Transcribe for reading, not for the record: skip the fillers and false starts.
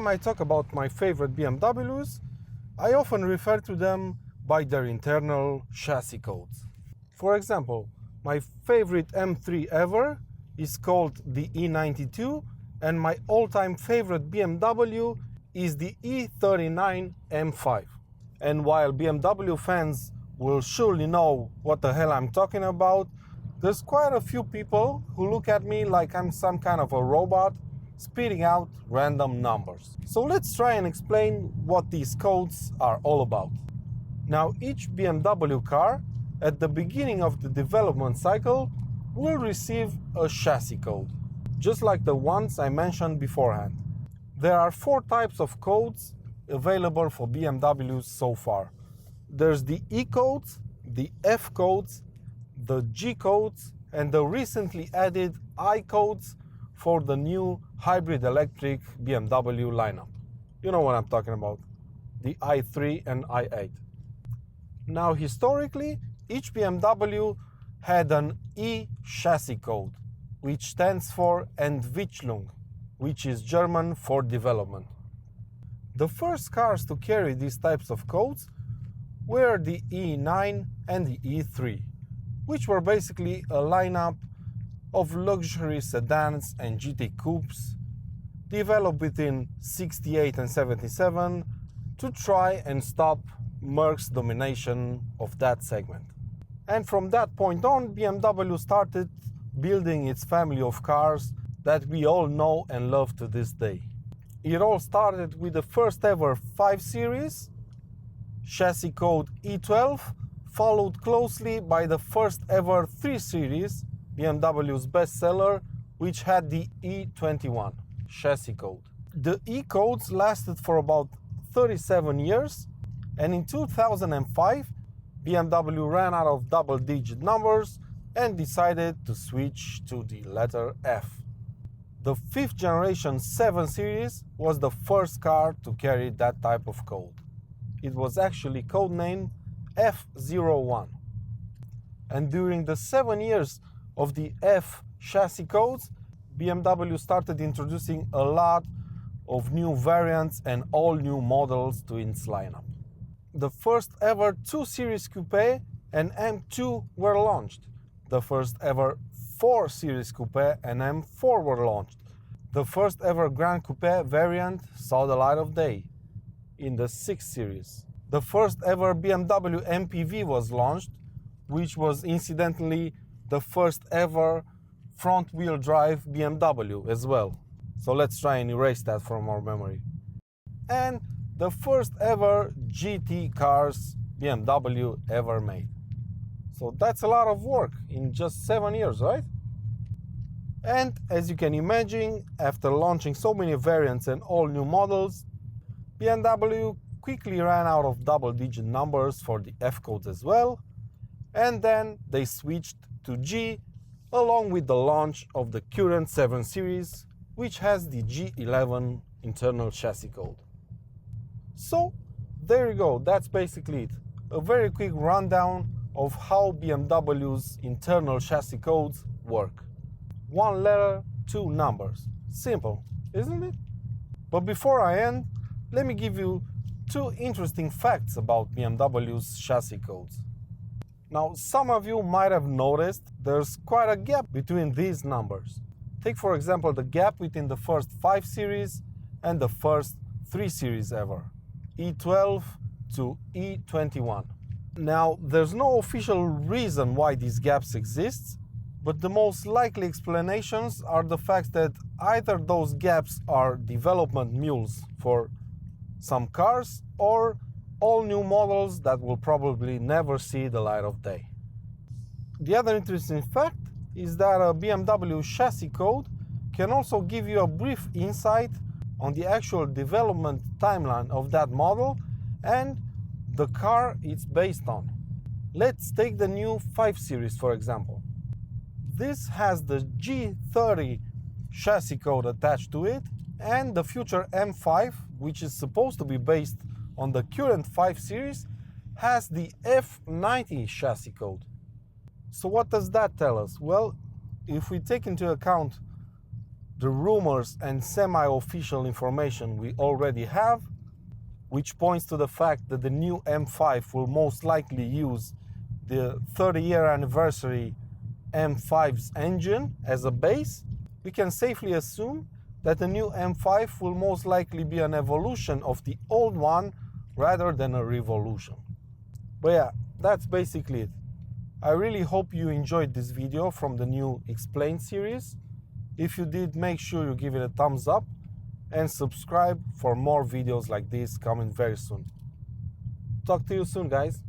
time I talk about my favorite BMWs, I often refer to them by their internal chassis codes. For example, my favorite M3 ever is called the E92, and my all-time favorite BMW is the E39 M5. And while BMW fans will surely know what the hell I'm talking about, there's quite a few people who look at me like I'm some kind of a robot spitting out random numbers. So let's try and explain what these codes are all about. Now, each BMW car at the beginning of the development cycle will receive a chassis code, just like the ones I mentioned beforehand. There are 4 types of codes available for BMWs so far. There's the E codes, the F codes, the G codes, and the recently added I codes for the new hybrid electric BMW lineup. You know what I'm talking about, the i3 and i8. Now, historically, each BMW had an E chassis code, which stands for Entwicklung, which is German for development. The first cars to carry these types of codes were the E9 and the E3, which were basically a lineup of luxury sedans and GT coupes developed between 68 and 77 to try and stop Merc's domination of that segment. And from that point on, BMW started building its family of cars that we all know and love to this day. It all started with the first ever 5 Series, chassis code E12, followed closely by the first ever 3 Series, BMW's bestseller, which had the E21 chassis code. The E codes lasted for about 37 years, and in 2005, BMW ran out of double-digit numbers and decided to switch to the letter F. The 5th generation 7 Series was the first car to carry that type of code. It was actually codenamed F01. And during the 7 years of the F chassis codes, BMW started introducing a lot of new variants and all new models to its lineup. The first ever 2 Series Coupe and M2 were launched. The first ever 4 Series Coupe and M4 were launched. The first ever Grand Coupe variant saw the light of day in the 6 Series. The first ever BMW MPV was launched, which was incidentally the first ever front-wheel drive BMW as well. So let's try and erase that from our memory. And the first ever GT cars BMW ever made. So that's a lot of work in just 7 years, right? And as you can imagine, after launching so many variants and all new models, BMW quickly ran out of double-digit numbers for the F codes as well, and then they switched to G along with the launch of the current 7 Series, which has the G11 internal chassis code. So there you go, that's basically it. A very quick rundown of how BMW's internal chassis codes work. 1 letter, 2 numbers. Simple, isn't it? But before I end, let me give you 2 interesting facts about BMW's chassis codes. Now, some of you might have noticed there's quite a gap between these numbers. Take for example the gap between the first 5 Series and the first 3 Series ever, E12 to E21. Now, there's no official reason why these gaps exist, but the most likely explanations are the fact that either those gaps are development mules for some cars or all new models that will probably never see the light of day. The other interesting fact is that a BMW chassis code can also give you a brief insight on the actual development timeline of that model and the car it's based on. Let's take the new 5 Series for example. This has the G30 chassis code attached to it, and the future M5, which is supposed to be based on the current 5 Series, has the F90 chassis code. So what does that tell us? Well, if we take into account the rumors and semi-official information we already have, which points to the fact that the new M5 will most likely use the 30-year anniversary M5's engine as a base, we can safely assume that the new M5 will most likely be an evolution of the old one rather than a revolution. But yeah, that's basically it. I really hope you enjoyed this video from the new Explain series. If you did, make sure you give it a thumbs up and subscribe for more videos like this coming very soon. Talk to you soon, guys.